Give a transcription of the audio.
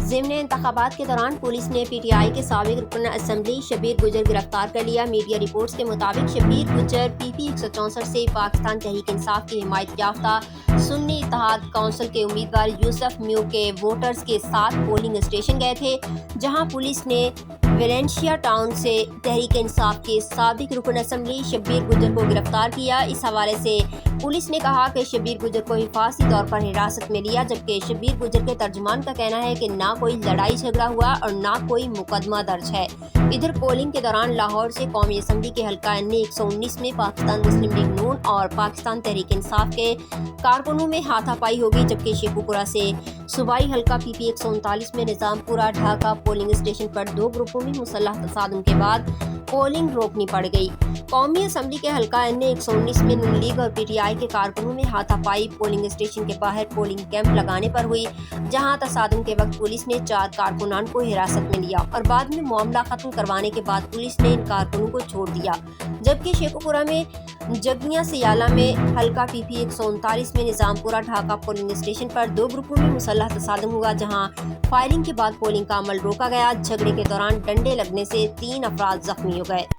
ضمن انتخابات کے دوران پولیس نے پی ٹی آئی کے سابق رکن اسمبلی شبیر گجر گرفتار کر لیا۔ میڈیا رپورٹس کے مطابق شبیر گجر پی پی 164 سے پاکستان تحریک انصاف کی حمایت یافتہ سنی اتحاد کونسل کے امیدوار یوسف میو کے ووٹرز کے ساتھ پولنگ اسٹیشن گئے تھے، جہاں پولیس نے ویلنشیا ٹاؤن سے تحریک انصاف کے سابق رکن اسمبلی شبیر گجر کو گرفتار کیا۔ اس حوالے سے پولیس نے کہا کہ شبیر گجر کو حفاظتی طور پر حراست میں لیا، جبکہ شبیر گجر کے ترجمان کا کہنا ہے کہ نہ کوئی لڑائی جھگڑا ہوا اور نہ کوئی مقدمہ درج ہے۔ ادھر پولنگ کے دوران لاہور سے قومی اسمبلی کے حلقہ این 119 میں پاکستان مسلم لیگ نون اور پاکستان تحریک انصاف کے کارکنوں میں ہاتھا پائی ہوگی، جبکہ شیخو پورہ سے صوبائی حلقہ پی پی 139 میں نظام پورہ ڈھاکہ پولنگ اسٹیشن پر دو گروپوں میں مسلح تصادم کے بعد پولنگ روکنی پڑ گئی۔ قومی اسمبلی کے حلقہ این 119 میں نون لیگ اور پی ٹی آئی کے کارکنوں میں ہاتھا پائی پولنگ اسٹیشن کے باہر پولنگ کیمپ لگانے پر ہوئی، جہاں تصادم کے وقت پولیس نے 4 کارکنان کو حراست میں لیا اور بعد میں معاملہ ختم کروانے کے بعد پولیس نے ان کارکنوں کو چھوڑ دیا، جبکہ شیخو پورہ میں جگیاں سیالہ میں حلقہ پی پی 139 میں نظام پورہ ڈھاکہ پولنگ اسٹیشن پر دو گروپوں میں مسلح تصادم ہوا، جہاں فائرنگ کے بعد پولنگ کا عمل روکا گیا۔ جھگڑے کے دوران ڈنڈے لگنے سے 3 افراد زخمی ہو گئے۔